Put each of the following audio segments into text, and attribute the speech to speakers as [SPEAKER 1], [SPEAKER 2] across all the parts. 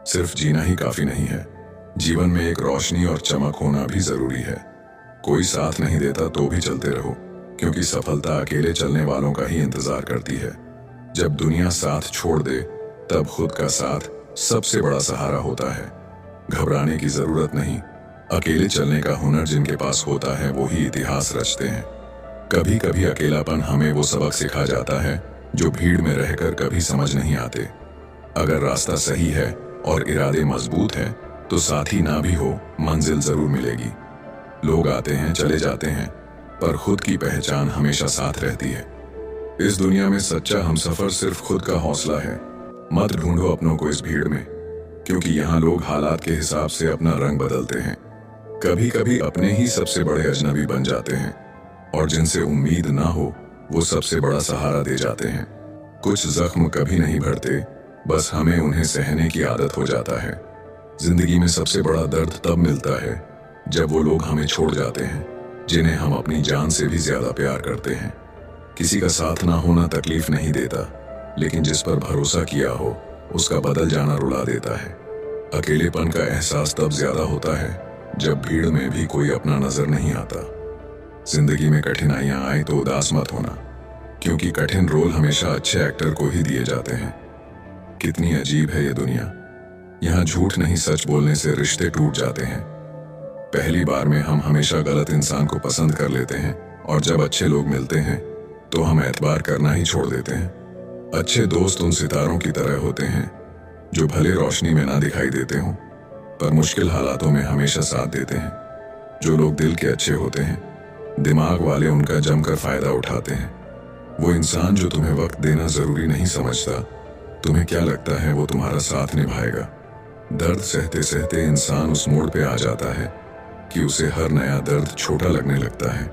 [SPEAKER 1] सिर्फ जीना ही काफी नहीं है, जीवन में एक रोशनी और चमक होना भी जरूरी है। कोई साथ नहीं देता तो भी चलते रहो, क्योंकि सफलता अकेले चलने वालों का ही इंतजार करती है। जब दुनिया साथ छोड़ दे तब खुद का साथ सबसे बड़ा सहारा होता है। घबराने की जरूरत नहीं, अकेले चलने का हुनर जिनके पास होता है वो ही इतिहास रचते हैं। कभी कभी अकेलापन हमें वो सबक सिखा जाता है जो भीड़ में रहकर कभी समझ नहीं आते। अगर रास्ता सही है और इरादे मजबूत हैं तो साथी ना भी हो मंजिल जरूर मिलेगी। लोग आते हैं चले जाते हैं, पर खुद की पहचान हमेशा साथ रहती है। इस दुनिया में सच्चा हमसफर सिर्फ खुद का हौसला है। मत ढूंढो अपनों को इस भीड़ में, क्योंकि यहाँ लोग हालात के हिसाब से अपना रंग बदलते हैं। कभी कभी अपने ही सबसे बड़े अजनबी बन जाते हैं, और जिनसे उम्मीद ना हो वो सबसे बड़ा सहारा दे जाते हैं। कुछ जख्म कभी नहीं भरते, बस हमें उन्हें सहने की आदत हो जाता है। जिंदगी में सबसे बड़ा दर्द तब मिलता है जब वो लोग हमें छोड़ जाते हैं जिन्हें हम अपनी जान से भी ज्यादा प्यार करते हैं। किसी का साथ ना होना तकलीफ नहीं देता, लेकिन जिस पर भरोसा किया हो उसका बदल जाना रुला देता है। अकेलेपन का एहसास तब ज्यादा होता है जब भीड़ में भी कोई अपना नजर नहीं आता। जिंदगी में कठिनाइयां आए तो उदास मत होना, क्योंकि कठिन रोल हमेशा अच्छे एक्टर को ही दिए जाते हैं। कितनी अजीब है ये दुनिया, यहाँ झूठ नहीं सच बोलने से रिश्ते टूट जाते हैं। पहली बार में हम हमेशा गलत इंसान को पसंद कर लेते हैं, और जब अच्छे लोग मिलते हैं तो हम एतबार करना ही छोड़ देते हैं। अच्छे दोस्त उन सितारों की तरह होते हैं जो भले रोशनी में ना दिखाई देते हों, पर मुश्किल हालातों में हमेशा साथ देते हैं। जो लोग दिल के अच्छे होते हैं, दिमाग वाले उनका जमकर फायदा उठाते हैं। वो इंसान जो तुम्हें वक्त देना जरूरी नहीं समझता, तुम्हें क्या लगता है वो तुम्हारा साथ निभाएगा। दर्द सहते सहते इंसान उस मोड़ पे आ जाता है कि उसे हर नया दर्द छोटा लगने लगता है।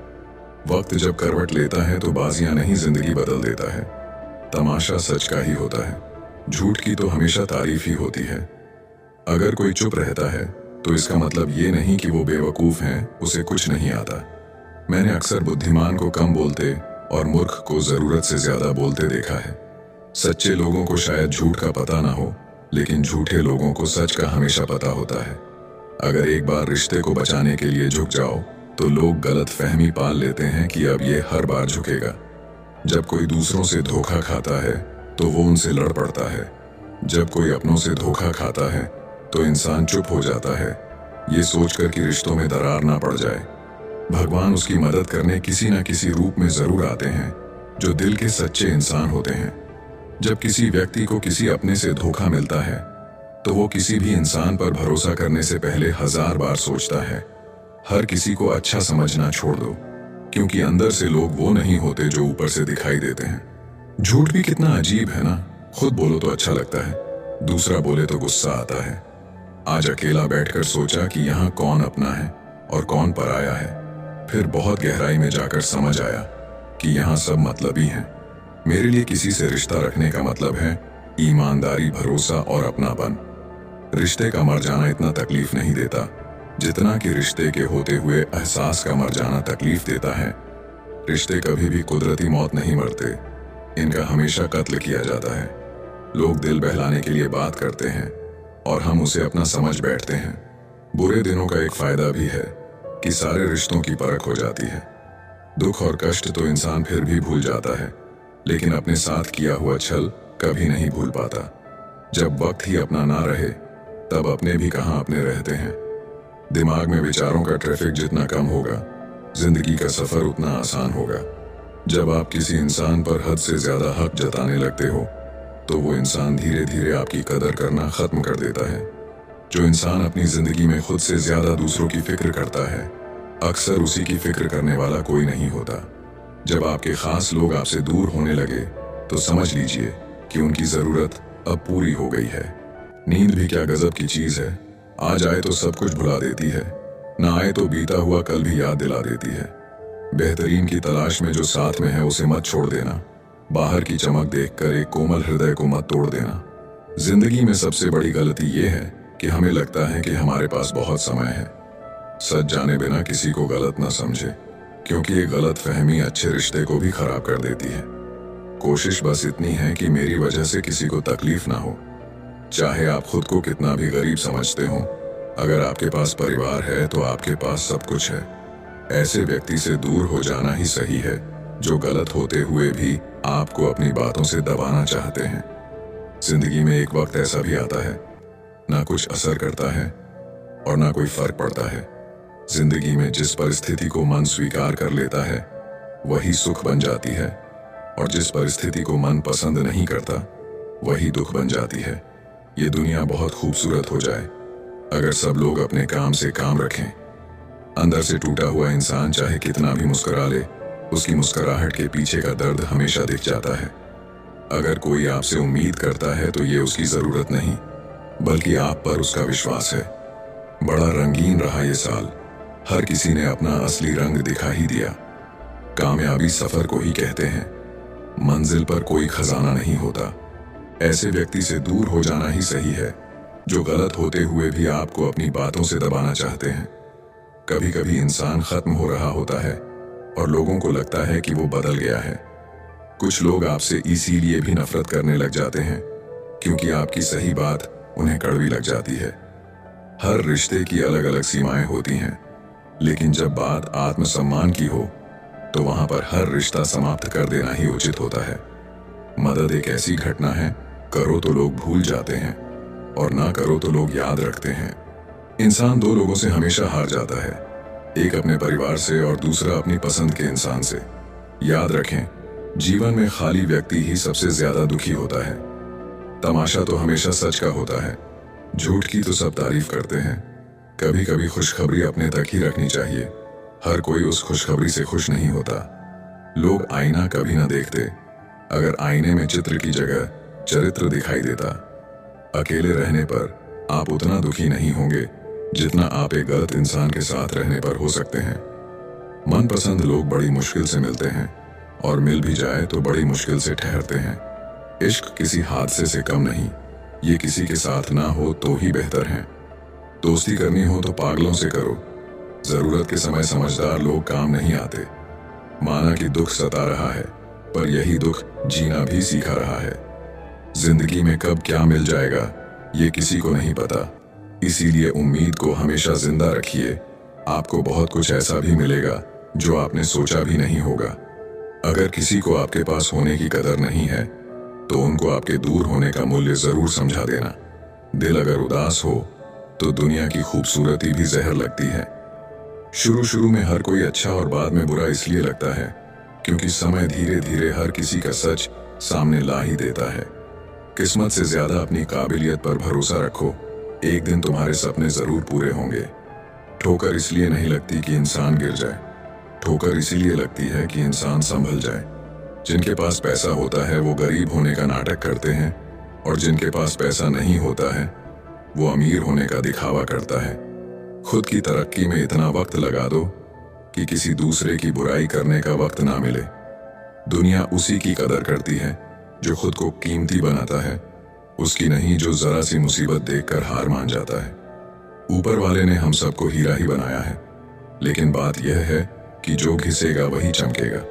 [SPEAKER 1] वक्त जब करवट लेता है तो बाजियां नहीं जिंदगी बदल देता है। तमाशा सच का ही होता है, झूठ की तो हमेशा तारीफ ही होती है। अगर कोई चुप रहता है तो इसका मतलब ये नहीं कि वो बेवकूफ हैं, उसे कुछ नहीं आता। मैंने अक्सर बुद्धिमान को कम बोलते और मूर्ख को जरूरत से ज्यादा बोलते देखा है। सच्चे लोगों को शायद झूठ का पता ना हो, लेकिन झूठे लोगों को सच का हमेशा पता होता है। अगर एक बार रिश्ते को बचाने के लिए झुक जाओ तो लोग गलत फहमी पाल लेते हैं कि अब ये हर बार झुकेगा। जब कोई दूसरों से धोखा खाता है तो वो उनसे लड़ पड़ता है। जब कोई अपनों से धोखा खाता है तो इंसान चुप हो जाता है, ये सोचकर कि रिश्तों में दरार ना पड़ जाए। भगवान उसकी मदद करने किसी न किसी रूप में जरूर आते हैं जो दिल के सच्चे इंसान होते हैं। जब किसी व्यक्ति को किसी अपने से धोखा मिलता है तो वो किसी भी इंसान पर भरोसा करने से पहले 1000 बार सोचता है। हर किसी को अच्छा समझना छोड़ दो, क्योंकि अंदर से लोग वो नहीं होते जो ऊपर से दिखाई देते हैं। झूठ भी कितना अजीब है ना, खुद बोलो तो अच्छा लगता है, दूसरा बोले तो गुस्सा आता है। आज अकेला बैठकर सोचा कि यहाँ कौन अपना है और कौन पराया है। फिर बहुत गहराई में जाकर समझ आया कि यहाँ सब मतलबी हैं। मेरे लिए किसी से रिश्ता रखने का मतलब है ईमानदारी, भरोसा और अपनापन। रिश्ते का मर जाना इतना तकलीफ नहीं देता जितना कि रिश्ते के होते हुए एहसास का मर जाना तकलीफ देता है। रिश्ते कभी भी कुदरती मौत नहीं मरते, इनका हमेशा कत्ल किया जाता है। लोग दिल बहलाने के लिए बात करते हैं और हम उसे अपना समझ बैठते हैं। बुरे दिनों का एक फायदा भी है कि सारे रिश्तों की परख हो जाती है। दुख और कष्ट तो इंसान फिर भी भूल जाता है, लेकिन अपने साथ किया हुआ छल कभी नहीं भूल पाता। जब वक्त ही अपना ना रहे तब अपने भी कहाँ अपने रहते हैं। दिमाग में विचारों का ट्रैफिक जितना कम होगा, जिंदगी का सफर उतना आसान होगा। जब आप किसी इंसान पर हद से ज्यादा हक जताने लगते हो तो वो इंसान धीरे धीरे आपकी कदर करना खत्म कर देता है। जो इंसान अपनी जिंदगी में खुद से ज्यादा दूसरों की फिक्र करता है, अक्सर उसी की फिक्र करने वाला कोई नहीं होता। जब आपके खास लोग आपसे दूर होने लगे तो समझ लीजिए कि उनकी जरूरत अब पूरी हो गई है। नींद भी क्या गजब की चीज है, आ जाए तो सब कुछ भुला देती है, ना आए तो बीता हुआ कल भी याद दिला देती है। बेहतरीन की तलाश में जो साथ में है उसे मत छोड़ देना। बाहर की चमक देखकर एक कोमल हृदय को मत तोड़ देना। जिंदगी में सबसे बड़ी गलती ये है कि हमें लगता है कि हमारे पास बहुत समय है। सच जाने बिना किसी को गलत ना समझे, क्योंकि ये गलत फहमी अच्छे रिश्ते को भी खराब कर देती है। कोशिश बस इतनी है कि मेरी वजह से किसी को तकलीफ ना हो। चाहे आप खुद को कितना भी गरीब समझते हो, अगर आपके पास परिवार है तो आपके पास सब कुछ है। ऐसे व्यक्ति से दूर हो जाना ही सही है जो गलत होते हुए भी आपको अपनी बातों से दबाना चाहते हैं। जिंदगी में एक वक्त ऐसा भी आता है, ना कुछ असर करता है और ना कोई फर्क पड़ता है। जिंदगी में जिस परिस्थिति को मन स्वीकार कर लेता है वही सुख बन जाती है, और जिस परिस्थिति को मन पसंद नहीं करता वही दुख बन जाती है। ये दुनिया बहुत खूबसूरत हो जाए अगर सब लोग अपने काम से काम रखें। अंदर से टूटा हुआ इंसान चाहे कितना भी मुस्कुरा ले, उसकी मुस्कुराहट के पीछे का दर्द हमेशा दिख जाता है। अगर कोई आपसे उम्मीद करता है तो ये उसकी जरूरत नहीं, बल्कि आप पर उसका विश्वास है। बड़ा रंगीन रहा ये साल, हर किसी ने अपना असली रंग दिखा ही दिया। कामयाबी सफर को ही कहते हैं, मंजिल पर कोई खजाना नहीं होता। ऐसे व्यक्ति से दूर हो जाना ही सही है जो गलत होते हुए भी आपको अपनी बातों से दबाना चाहते हैं। कभी कभी इंसान खत्म हो रहा होता है और लोगों को लगता है कि वो बदल गया है। कुछ लोग आपसे इसीलिए भी नफरत करने लग जाते हैं क्योंकि आपकी सही बात उन्हें कड़वी लग जाती है। हर रिश्ते की अलग अलग सीमाएं होती हैं, लेकिन जब बात आत्मसम्मान की हो तो वहां पर हर रिश्ता समाप्त कर देना ही उचित होता है। मदद एक ऐसी घटना है, करो तो लोग भूल जाते हैं और ना करो तो लोग याद रखते हैं। इंसान दो लोगों से हमेशा हार जाता है, एक अपने परिवार से और दूसरा अपनी पसंद के इंसान से। याद रखें, जीवन में खाली व्यक्ति ही सबसे ज्यादा दुखी होता है। तमाशा तो हमेशा सच का होता है, झूठ की तो सब तारीफ करते हैं। कभी कभी खुशखबरी अपने तक ही रखनी चाहिए, हर कोई उस खुशखबरी से खुश नहीं होता। लोग आईना कभी ना देखते, अगर आईने में चित्र की जगह चरित्र दिखाई देता। अकेले रहने पर आप उतना दुखी नहीं होंगे जितना आप एक गलत इंसान के साथ रहने पर हो सकते हैं। मनपसंद लोग बड़ी मुश्किल से मिलते हैं और मिल भी जाए तो बड़ी मुश्किल से ठहरते हैं। इश्क किसी हादसे से कम नहीं, ये किसी के साथ ना हो तो ही बेहतर है। दोस्ती करनी हो तो पागलों से करो, जरूरत के समय समझदार लोग काम नहीं आते। माना कि दुख सता रहा है, पर यही दुख जीना भी सिखा रहा है। जिंदगी में कब क्या मिल जाएगा ये किसी को नहीं पता, इसीलिए उम्मीद को हमेशा जिंदा रखिए। आपको बहुत कुछ ऐसा भी मिलेगा जो आपने सोचा भी नहीं होगा। अगर किसी को आपके पास होने की कदर नहीं है तो उनको आपके दूर होने का मूल्य जरूर समझा देना। दिल अगर उदास हो तो दुनिया की खूबसूरती भी जहर लगती है। शुरू में हर कोई अच्छा और बाद में बुरा इसलिए लगता है क्योंकि समय धीरे धीरे हर किसी का सच सामने ला ही देता है। किस्मत से ज्यादा अपनी काबिलियत पर भरोसा रखो, एक दिन तुम्हारे सपने जरूर पूरे होंगे। ठोकर इसलिए नहीं लगती कि इंसान गिर जाए, ठोकर इसीलिए लगती है कि इंसान संभल जाए। जिनके पास पैसा होता है वो गरीब होने का नाटक करते हैं, और जिनके पास पैसा नहीं होता है वो अमीर होने का दिखावा करता है। खुद की तरक्की में इतना वक्त लगा दो कि किसी दूसरे की बुराई करने का वक्त ना मिले। दुनिया उसी की कदर करती है जो खुद को कीमती बनाता है, उसकी नहीं जो जरा सी मुसीबत देखकर हार मान जाता है। ऊपर वाले ने हम सबको हीरा ही बनाया है, लेकिन बात यह है कि जो घिसेगा वही चमकेगा।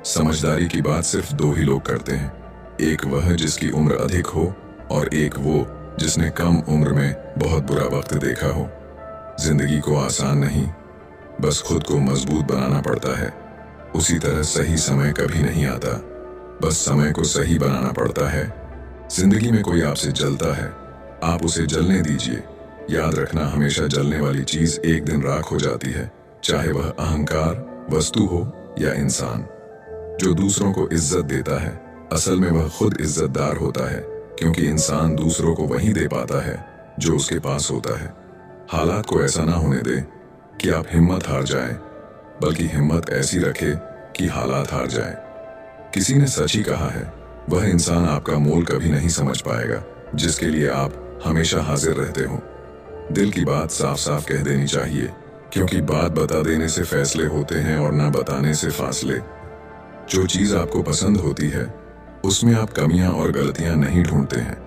[SPEAKER 1] समझदारी की बात सिर्फ दो ही लोग करते हैं, एक वह जिसकी उम्र अधिक हो और एक वो जिसने कम उम्र में बहुत बुरा वक्त देखा हो। जिंदगी को आसान नहीं, बस खुद को मजबूत बनाना पड़ता है। उसी तरह सही समय कभी नहीं आता, बस समय को सही बनाना पड़ता है। जिंदगी में कोई आपसे जलता है, आप उसे जलने दीजिए। याद रखना, हमेशा जलने वाली चीज एक दिन राख हो जाती है, चाहे वह अहंकार, वस्तु हो या इंसान। जो दूसरों को इज्जत देता है असल में वह खुद इज्जतदार होता है, क्योंकि इंसान दूसरों को वही दे पाता है जो उसके पास होता है। हालात को ऐसा ना होने दे कि आप हिम्मत हार जाएं, बल्कि हिम्मत ऐसी रखे कि हालात हार जाएं। किसी ने सच ही कहा है, वह इंसान आपका मोल कभी नहीं समझ पाएगा जिसके लिए आप हमेशा हाजिर रहते हो। दिल की बात साफ साफ कह देनी चाहिए, क्योंकि बात बता देने से फैसले होते हैं और ना बताने से फासले। जो चीज आपको पसंद होती है उसमें आप कमियां और गलतियां नहीं ढूंढते हैं,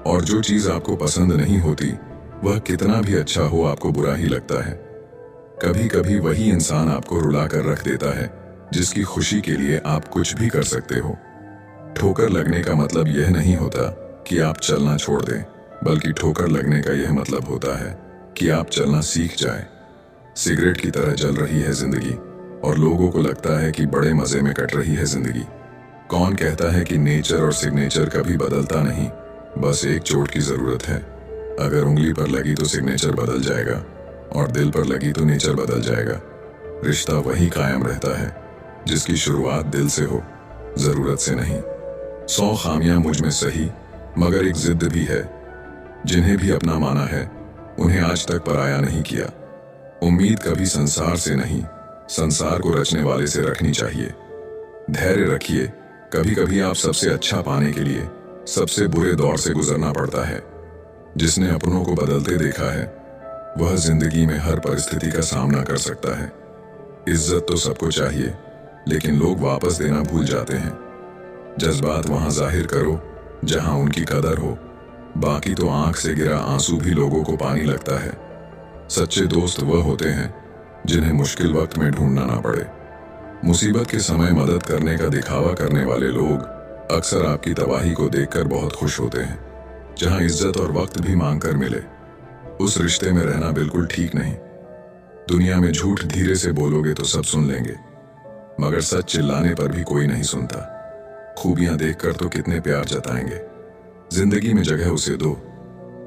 [SPEAKER 1] और जो चीज आपको पसंद नहीं होती वह कितना भी अच्छा हो आपको बुरा ही लगता है। कभी कभी वही इंसान आपको रुला कर रख देता है जिसकी खुशी के लिए आप कुछ भी कर सकते हो। ठोकर लगने का मतलब यह नहीं होता कि आप चलना छोड़ दें, बल्कि ठोकर लगने का यह मतलब होता है कि आप चलना सीख जाएं। सिगरेट की तरह जल रही है जिंदगी और लोगों को लगता है कि बड़े मजे में कट रही है जिंदगी। कौन कहता है कि नेचर और सिग्नेचर कभी बदलता नहीं, बस एक चोट की जरूरत है। अगर उंगली पर लगी तो सिग्नेचर बदल जाएगा और दिल पर लगी तो नेचर बदल जाएगा। रिश्ता वही कायम रहता है जिसकी शुरुआत दिल से हो, जरूरत से नहीं। 100 खामियां मुझ में सही, मगर एक जिद भी है। जिन्हें भी अपना माना है उन्हें आज तक पराया नहीं किया। उम्मीद कभी संसार से नहीं, संसार को रचने वाले से रखनी चाहिए। धैर्य रखिए, कभी कभी आप सबसे अच्छा पाने के लिए सबसे बुरे दौर से गुजरना पड़ता है। जिसने अपनों को बदलते देखा है वह जिंदगी में हर परिस्थिति का सामना कर सकता है। इज्जत तो सबको चाहिए, लेकिन लोग वापस देना भूल जाते हैं। जज्बात वहां जाहिर करो जहां उनकी कदर हो, बाकी तो आंख से गिरा आंसू भी लोगों को पानी लगता है। सच्चे दोस्त वह होते हैं जिन्हें मुश्किल वक्त में ढूंढना ना पड़े। मुसीबत के समय मदद करने का दिखावा करने वाले लोग अक्सर आपकी तबाही को देखकर बहुत खुश होते हैं। जहां इज्जत और वक्त भी मांग कर मिले, उस रिश्ते में रहना बिल्कुल ठीक नहीं। दुनिया में झूठ धीरे से बोलोगे तो सब सुन लेंगे, मगर सच चिल्लाने पर भी कोई नहीं सुनता। खूबियां देखकर तो कितने प्यार जताएंगे। जिंदगी में जगह उसे दो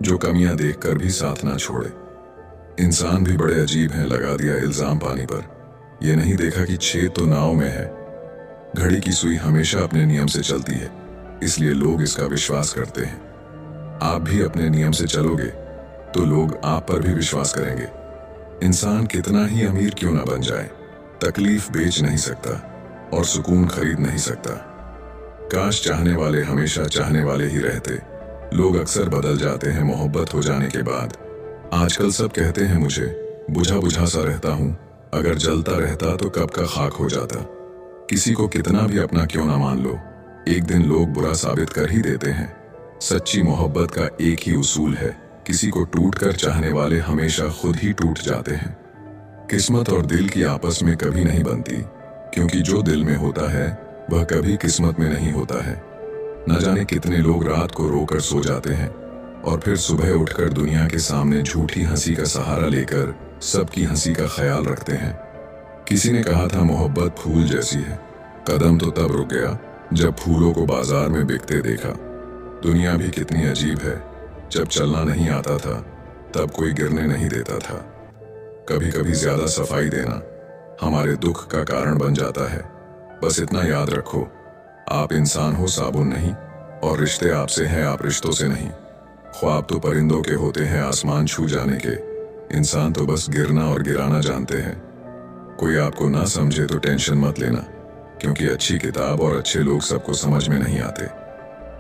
[SPEAKER 1] जो कमियां देखकर भी साथ ना छोड़े। इंसान भी बड़े अजीब हैं, लगा दिया इल्जाम पानी पर, यह नहीं देखा कि छेद तो नाव में है। घड़ी की सुई हमेशा अपने नियम से चलती है, इसलिए लोग इसका विश्वास करते हैं। आप भी अपने नियम से चलोगे तो लोग आप पर भी विश्वास करेंगे। इंसान कितना ही अमीर क्यों ना बन जाए, तकलीफ बेच नहीं सकता और सुकून खरीद नहीं सकता। काश चाहने वाले हमेशा चाहने वाले ही रहते। लोग अक्सर बदल जाते हैं मोहब्बत हो जाने के बाद। आजकल सब कहते हैं मुझे बुझा बुझा सा रहता हूं, अगर जलता रहता तो कब का खाक हो जाता। किसी को कितना भी अपना क्यों ना मान लो, एक दिन लोग बुरा साबित कर ही देते हैं। सच्ची मोहब्बत का एक ही उसूल है, किसी को टूट कर चाहने वाले हमेशा खुद ही टूट जाते हैं। किस्मत और दिल की आपस में कभी नहीं बनती, क्योंकि जो दिल में होता है वह कभी किस्मत में नहीं होता है। न जाने कितने लोग रात को रोकर सो जाते हैं और फिर सुबह उठकर दुनिया के सामने झूठी हंसी का सहारा लेकर सबकी हंसी का ख्याल रखते हैं। किसी ने कहा था मोहब्बत फूल जैसी है, कदम तो तब रुक गया जब फूलों को बाजार में बिकते देखा। दुनिया भी कितनी अजीब है, जब चलना नहीं आता था तब कोई गिरने नहीं देता था। कभी कभी ज्यादा सफाई देना हमारे दुख का कारण बन जाता है। बस इतना याद रखो, आप इंसान हो, साबुन नहीं, और रिश्ते आपसे हैं, आप रिश्तों से नहीं। ख्वाब तो परिंदों के होते हैं आसमान छू जाने के, इंसान तो बस गिरना और गिराना जानते हैं। कोई आपको ना समझे तो टेंशन मत लेना, क्योंकि अच्छी किताब और अच्छे लोग सबको समझ में नहीं आते।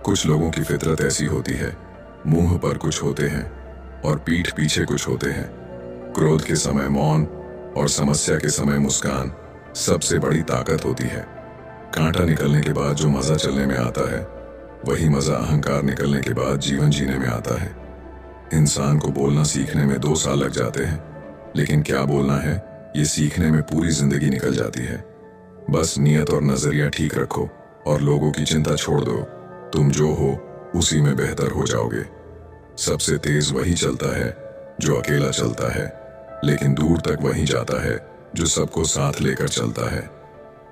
[SPEAKER 1] कुछ लोगों की फितरत ऐसी होती है, मुंह पर कुछ होते हैं और पीठ पीछे कुछ होते हैं। क्रोध के समय मौन और समस्या के समय मुस्कान सबसे बड़ी ताकत होती है। कांटा निकलने के बाद जो मजा चलने में आता है, वही मजा अहंकार निकलने के बाद जीवन जीने में आता है। इंसान को बोलना सीखने में 2 साल लग जाते हैं, लेकिन क्या बोलना है ये सीखने में पूरी जिंदगी निकल जाती है। बस नियत और नजरिया ठीक रखो और लोगों की चिंता छोड़ दो। तुम जो हो उसी में बेहतर हो जाओगे। सबसे तेज वही चलता है जो अकेला चलता है, लेकिन दूर तक वही जाता है जो सबको साथ लेकर चलता है।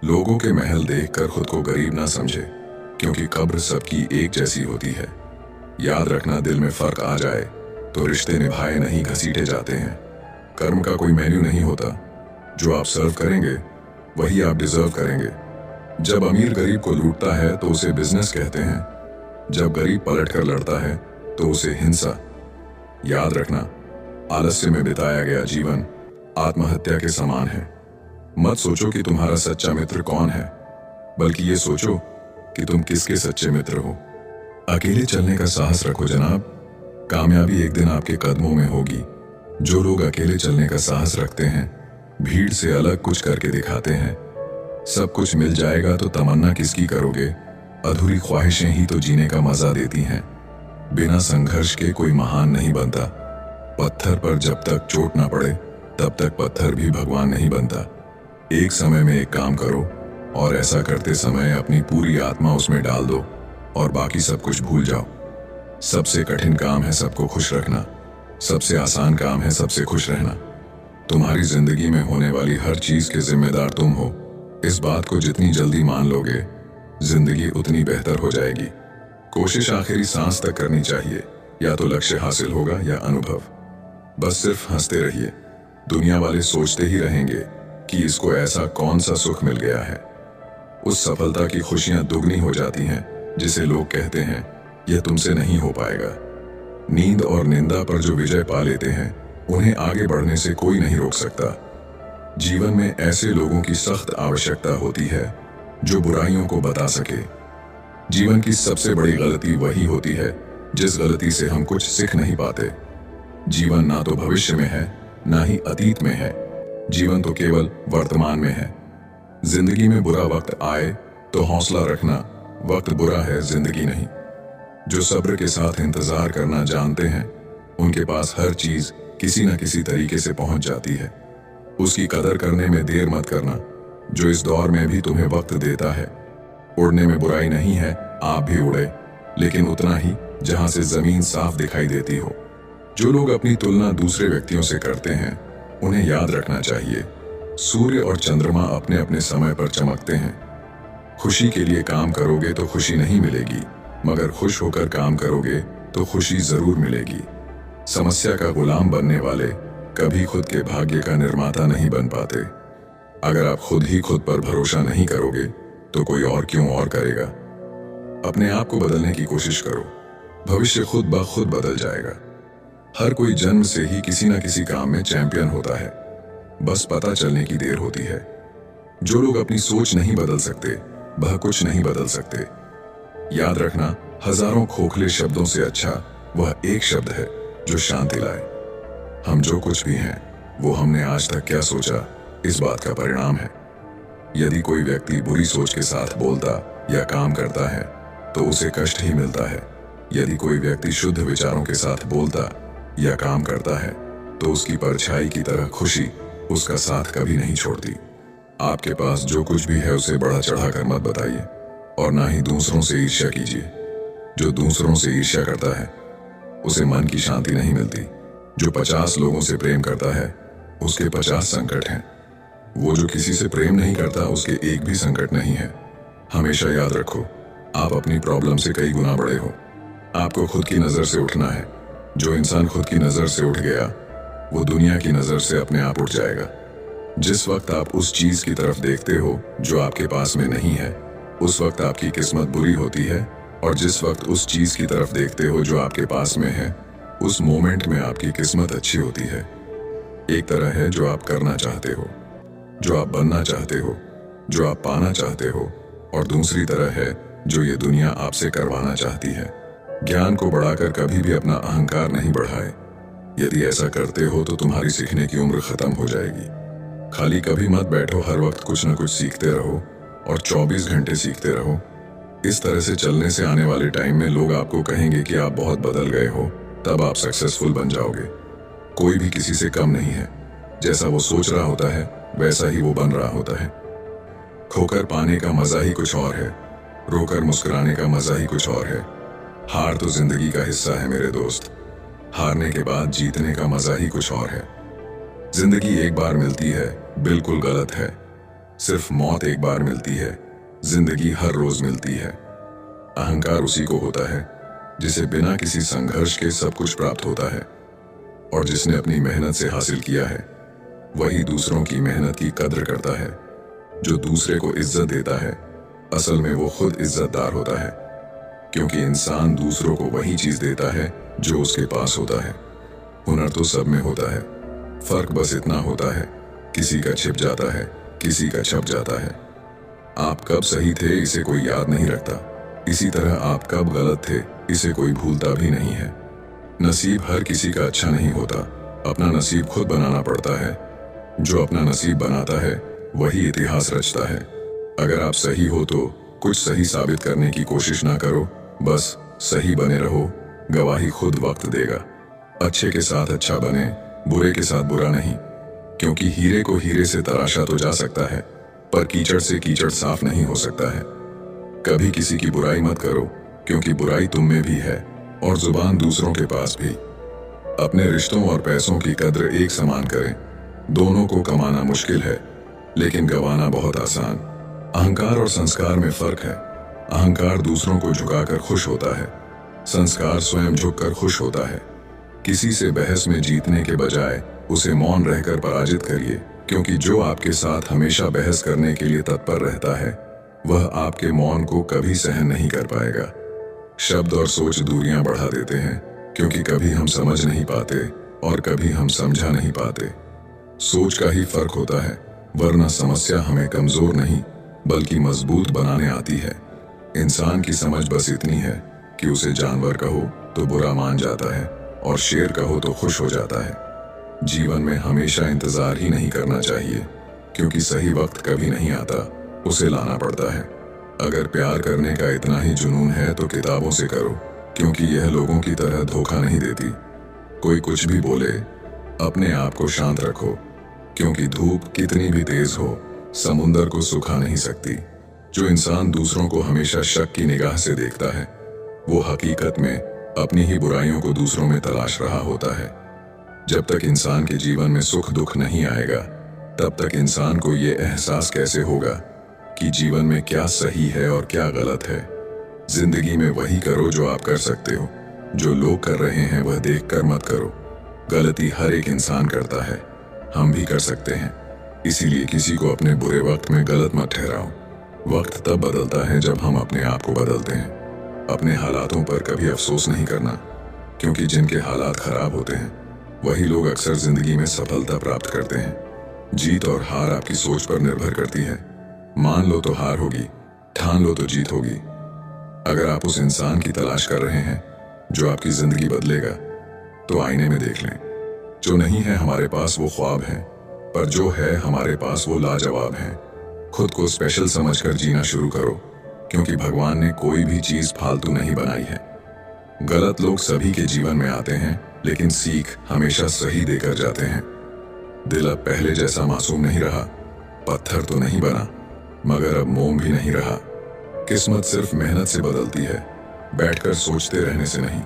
[SPEAKER 1] लोगों के महल देखकर खुद को गरीब ना समझे, क्योंकि कब्र सबकी एक जैसी होती है। याद रखना, दिल में फर्क आ जाए तो रिश्ते निभाए नहीं घसीटे जाते हैं। कर्म का कोई मेन्यू नहीं होता, जो आप सर्व करेंगे वही आप डिजर्व करेंगे। जब अमीर गरीब को लूटता है तो उसे बिजनेस कहते हैं, जब गरीब पलट कर लड़ता है तो उसे हिंसा। याद रखना, आलस्य में बिताया गया जीवन आत्महत्या के समान है। मत सोचो कि तुम्हारा सच्चा मित्र कौन है, बल्कि ये सोचो कि तुम किसके सच्चे मित्र हो। अकेले चलने का साहस रखो जनाब, कामयाबी एक दिन आपके कदमों में होगी। जो लोग अकेले चलने का साहस रखते हैं, भीड़ से अलग कुछ करके दिखाते हैं। सब कुछ मिल जाएगा तो तमन्ना किसकी करोगे, अधूरी ख्वाहिशें ही तो जीने का मजा देती हैं। बिना संघर्ष के कोई महान नहीं बनता। पत्थर पर जब तक चोट ना पड़े तब तक पत्थर भी भगवान नहीं बनता। एक समय में एक काम करो और ऐसा करते समय अपनी पूरी आत्मा उसमें डाल दो और बाकी सब कुछ भूल जाओ। सबसे कठिन काम है सबको खुश रखना, सबसे आसान काम है सबसे खुश रहना। तुम्हारी जिंदगी में होने वाली हर चीज के जिम्मेदार तुम हो। इस बात को जितनी जल्दी मान लोगे, जिंदगी उतनी बेहतर हो जाएगी। कोशिश आखिरी सांस तक करनी चाहिए, या तो लक्ष्य हासिल होगा या अनुभव। बस सिर्फ हंसते रहिए, दुनिया वाले सोचते ही रहेंगे कि इसको ऐसा कौन सा सुख मिल गया है। उस सफलता की खुशियां दुगनी हो जाती हैं जिसे लोग कहते हैं यह तुमसे नहीं हो पाएगा। नींद और निंदा पर जो विजय पा लेते हैं, उन्हें आगे बढ़ने से कोई नहीं रोक सकता। जीवन में ऐसे लोगों की सख्त आवश्यकता होती है जो बुराइयों को बता सके। जीवन की सबसे बड़ी गलती वही होती है जिस गलती से हम कुछ सीख नहीं पाते। जीवन ना तो भविष्य में है, ना ही अतीत में है। जीवन तो केवल वर्तमान में है। जिंदगी में बुरा वक्त आए तो हौसला रखना, वक्त बुरा है, जिंदगी नहीं। जो सब्र के साथ इंतजार करना जानते हैं, उनके पास हर चीज किसी न किसी तरीके से पहुंच जाती है। उसकी कदर करने में देर मत करना, जो इस दौर में भी तुम्हें वक्त देता है। उड़ने में बुराई नहीं है, आप भी उड़े, लेकिन उतना ही जहां से जमीन साफ दिखाई देती हो। जो लोग अपनी तुलना दूसरे व्यक्तियों से करते हैं, उन्हें याद रखना चाहिए, सूर्य और चंद्रमा अपने अपने समय पर चमकते हैं। खुशी के लिए काम करोगे तो खुशी नहीं मिलेगी, मगर खुश होकर काम करोगे तो खुशी जरूर मिलेगी। समस्या का गुलाम बनने वाले कभी खुद के भाग्य का निर्माता नहीं बन पाते। अगर आप खुद ही खुद पर भरोसा नहीं करोगे तो कोई और क्यों और करेगा। अपने आप को बदलने की कोशिश करो, भविष्य खुद ब खुद बदल जाएगा। हर कोई जन्म से ही किसी न किसी काम में चैंपियन होता है, बस पता चलने की देर होती है। जो लोग अपनी सोच नहीं बदल सकते, वह कुछ नहीं बदल सकते। याद रखना, हजारों खोखले शब्दों से अच्छा वह एक शब्द है जो शांति लाए। हम जो कुछ भी हैं, वो हमने आज तक क्या सोचा, इस बात का परिणाम है। यदि कोई व्यक्ति बुरी सोच के साथ बोलता या काम करता है तो उसे कष्ट ही मिलता है। यदि कोई व्यक्ति शुद्ध विचारों के साथ बोलता या काम करता है तो उसकी परछाई की तरह खुशी उसका साथ कभी नहीं छोड़ती। आपके पास जो कुछ भी है उसे बढ़ा चढ़ा कर मत बताइए, और ना ही दूसरों से ईर्ष्या कीजिए। जो दूसरों से ईर्ष्या करता है उसे मन की शांति नहीं मिलती। जो 50 लोगों से प्रेम करता है उसके 50 संकट हैं। वो जो किसी से प्रेम नहीं करता उसके एक भी संकट नहीं है। हमेशा याद रखो, आप अपनी प्रॉब्लम से कई गुना बड़े हो। आपको खुद की नजर से उठना है। जो इंसान खुद की नजर से उठ गया, वो दुनिया की नजर से अपने आप उठ जाएगा। जिस वक्त आप उस चीज की तरफ देखते हो जो आपके पास में नहीं है, उस वक्त आपकी किस्मत बुरी होती है, और जिस वक्त उस चीज की तरफ देखते हो जो आपके पास में है, उस मोमेंट में आपकी किस्मत अच्छी होती है। एक तरह है जो आप करना चाहते हो, जो आप बनना चाहते हो, जो आप पाना चाहते हो, और दूसरी तरह है जो ये दुनिया आपसे करवाना चाहती है। ज्ञान को बढ़ाकर कभी भी अपना अहंकार नहीं बढ़ाए। यदि ऐसा करते हो तो तुम्हारी सीखने की उम्र खत्म हो जाएगी। खाली कभी मत बैठो, हर वक्त कुछ न कुछ सीखते रहो, और 24 घंटे सीखते रहो। इस तरह से चलने से आने वाले टाइम में लोग आपको कहेंगे कि आप बहुत बदल गए हो, तब आप सक्सेसफुल बन जाओगे। कोई भी किसी से कम नहीं है। जैसा वो सोच रहा होता है वैसा ही वो बन रहा होता है। खोकर पाने का मजा ही कुछ और है, रोकर मुस्कुराने का मजा ही कुछ और है। हार तो जिंदगी का हिस्सा है मेरे दोस्त। हारने के बाद जीतने का मजा ही कुछ और है। जिंदगी एक बार मिलती है, बिल्कुल गलत है। सिर्फ मौत एक बार मिलती है, जिंदगी हर रोज मिलती है। अहंकार उसी को होता है जिसे बिना किसी संघर्ष के सब कुछ प्राप्त होता है, और जिसने अपनी मेहनत से हासिल किया है वही दूसरों की मेहनत की कद्र करता है। जो दूसरे को इज्जत देता है, असल में वो खुद इज्जतदार होता है, क्योंकि इंसान दूसरों को वही चीज देता है जो उसके पास होता है। हुनर तो सब में होता है, फर्क बस इतना होता है, किसी का छिप जाता है, किसी का छप जाता है। आप कब सही थे इसे कोई याद नहीं रखता, इसी तरह आप कब गलत थे इसे कोई भूलता भी नहीं है। नसीब हर किसी का अच्छा नहीं होता, अपना नसीब खुद बनाना पड़ता है। जो अपना नसीब बनाता है वही इतिहास रचता है। अगर आप सही हो तो कुछ सही साबित करने की कोशिश ना करो, बस सही बने रहो, गवाही खुद वक्त देगा। अच्छे के साथ अच्छा बने, बुरे के साथ बुरा नहीं, क्योंकि हीरे को हीरे से तराशा तो जा सकता है, पर कीचड़ से कीचड़ साफ नहीं हो सकता है। कभी किसी की बुराई मत करो, क्योंकि बुराई तुम में भी है, और जुबान दूसरों के पास भी। अपने रिश्तों और पैसों की कद्र एक समान करें। दोनों को कमाना मुश्किल है, लेकिन गंवाना बहुत आसान। अहंकार और संस्कार में फर्क है। अहंकार दूसरों को झुकाकर खुश होता है, संस्कार स्वयं झुककर खुश होता है। किसी से बहस में जीतने के बजाय उसे मौन रहकर पराजित करिए, क्योंकि जो आपके साथ हमेशा बहस करने के लिए तत्पर रहता है वह आपके मौन को कभी सहन नहीं कर पाएगा। शब्द और सोच दूरियां बढ़ा देते हैं, क्योंकि कभी हम समझ नहीं पाते और कभी हम समझा नहीं पाते। सोच का ही फर्क होता है, वरना समस्या हमें कमजोर नहीं बल्कि मजबूत बनाने आती है। इंसान की समझ बस इतनी है कि उसे जानवर कहो तो बुरा मान जाता है और शेर कहो तो खुश हो जाता है। जीवन में हमेशा इंतजार ही नहीं करना चाहिए, क्योंकि सही वक्त कभी नहीं आता, उसे लाना पड़ता है। अगर प्यार करने का इतना ही जुनून है तो किताबों से करो, क्योंकि यह लोगों की तरह धोखा नहीं देती। कोई कुछ भी बोले, अपने आप को शांत रखो, क्योंकि धूप कितनी भी तेज हो समुंदर को सुखा नहीं सकती। जो इंसान दूसरों को हमेशा शक की निगाह से देखता है वो हकीकत में अपनी ही बुराइयों को दूसरों में तलाश रहा होता है। जब तक इंसान के जीवन में सुख दुख नहीं आएगा तब तक इंसान को ये एहसास कैसे होगा कि जीवन में क्या सही है और क्या गलत है। जिंदगी में वही करो जो आप कर सकते हो, जो लोग कर रहे हैं वह देखकर मत करो। गलती हर एक इंसान करता है, हम भी कर सकते हैं, इसीलिए किसी को अपने बुरे वक्त में गलत मत ठहराओ। वक्त तब बदलता है जब हम अपने आप को बदलते हैं। अपने हालातों पर कभी अफसोस नहीं करना, क्योंकि जिनके हालात खराब होते हैं वही लोग अक्सर जिंदगी में सफलता प्राप्त करते हैं। जीत और हार आपकी सोच पर निर्भर करती है। मान लो तो हार होगी, ठान लो तो जीत होगी। अगर आप उस इंसान की तलाश कर रहे हैं जो आपकी जिंदगी बदलेगा, तो आईने में देख लें। जो नहीं है हमारे पास वो ख्वाब है, पर जो है हमारे पास वो लाजवाब है। खुद को स्पेशल समझकर जीना शुरू करो, क्योंकि भगवान ने कोई भी चीज फालतू नहीं बनाई है। गलत लोग सभी के जीवन में आते हैं, लेकिन सीख हमेशा सही देकर जाते हैं। दिल अब पहले जैसा मासूम नहीं रहा, पत्थर तो नहीं बना, मगर अब मोम भी नहीं रहा। किस्मत सिर्फ मेहनत से बदलती है, बैठकर सोचते रहने से नहीं।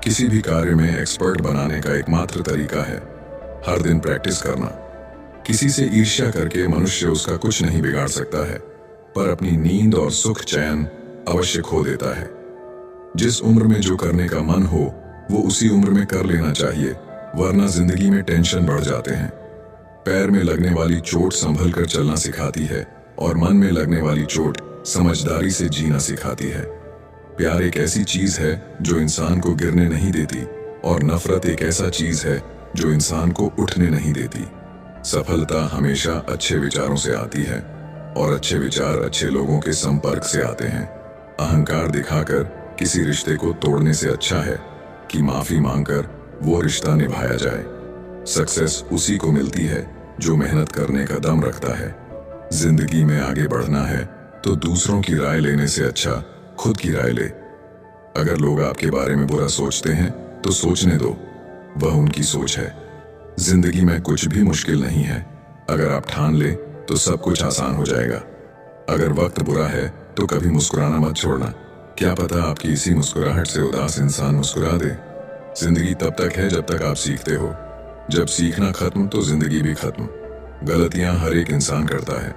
[SPEAKER 1] किसी भी कार्य में एक्सपर्ट बनाने का एकमात्र तरीका है हर दिन प्रैक्टिस करना। किसी से ईर्ष्या करके मनुष्य उसका कुछ नहीं बिगाड़ सकता है, पर अपनी नींद और सुख चैन अवश्य खो देता है। जिस उम्र में जो करने का मन हो वो उसी उम्र में कर लेना चाहिए, वरना जिंदगी में टेंशन बढ़ जाते हैं। पैर में लगने वाली चोट संभल कर चलना सिखाती है और मन में लगने वाली चोट समझदारी से जीना सिखाती है। प्यार एक ऐसी चीज है जो इंसान को गिरने नहीं देती, और नफरत एक ऐसा चीज है जो इंसान को उठने नहीं देती। सफलता हमेशा अच्छे विचारों से आती है, और अच्छे विचार अच्छे लोगों के संपर्क से आते हैं। अहंकार दिखाकर किसी रिश्ते को तोड़ने से अच्छा है कि माफी मांगकर वो रिश्ता निभाया जाए। सक्सेस उसी को मिलती है जो मेहनत करने का दम रखता है। जिंदगी में आगे बढ़ना है तो दूसरों की राय लेने से अच्छा खुद की राय ले। अगर लोग आपके बारे में बुरा सोचते हैं तो सोचने दो, वह उनकी सोच है। जिंदगी में कुछ भी मुश्किल नहीं है, अगर आप ठान ले तो सब कुछ आसान हो जाएगा। अगर वक्त बुरा है तो कभी मुस्कुराना मत छोड़ना, क्या पता आपकी इसी मुस्कुराहट से उदास इंसान मुस्कुरा दे। जिंदगी तब तक है जब तक आप सीखते हो, जब सीखना खत्म तो जिंदगी भी खत्म। गलतियां हर एक इंसान करता है,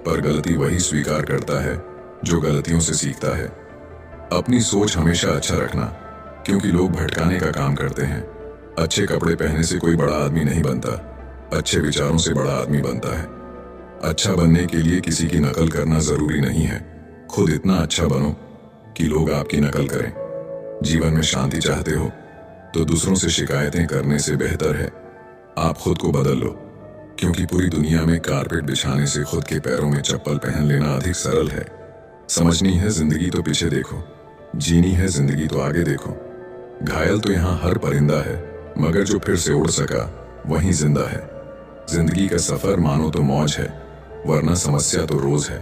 [SPEAKER 1] पर गलती वही स्वीकार करता है जो गलतियों से सीखता है। अपनी सोच हमेशा अच्छा रखना, क्योंकि लोग भटकाने का काम करते हैं। अच्छे कपड़े पहनने से कोई बड़ा आदमी नहीं बनता, अच्छे विचारों से बड़ा आदमी बनता है। अच्छा बनने के लिए किसी की नकल करना जरूरी नहीं है, खुद इतना अच्छा बनो कि लोग आपकी नकल करें। जीवन में शांति चाहते हो तो दूसरों से शिकायतें करने से बेहतर है आप खुद को बदल लो, क्योंकि पूरी दुनिया में कारपेट बिछाने से खुद के पैरों में चप्पल पहन लेना अधिक सरल है। समझनी है जिंदगी तो पीछे देखो, जीनी है जिंदगी तो आगे देखो। घायल तो यहाँ हर परिंदा है, मगर जो फिर से उड़ सका वहीं जिंदा है। जिंदगी का सफर मानो तो मौज है, वरना समस्या तो रोज है।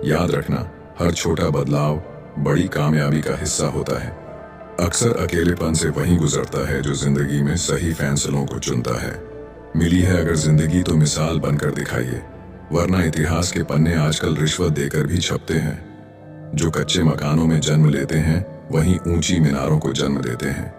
[SPEAKER 1] याद रखना, हर छोटा बदलाव बड़ी कामयाबी का हिस्सा होता है। अक्सर अकेलेपन से वही गुजरता है जो जिंदगी में सही फैसलों को चुनता है। मिली है अगर जिंदगी तो मिसाल बनकर दिखाइए, वरना इतिहास के पन्ने आजकल रिश्वत देकर भी छपते हैं। जो कच्चे मकानों में जन्म लेते हैं वहीं ऊंची मीनारों को जन्म देते हैं।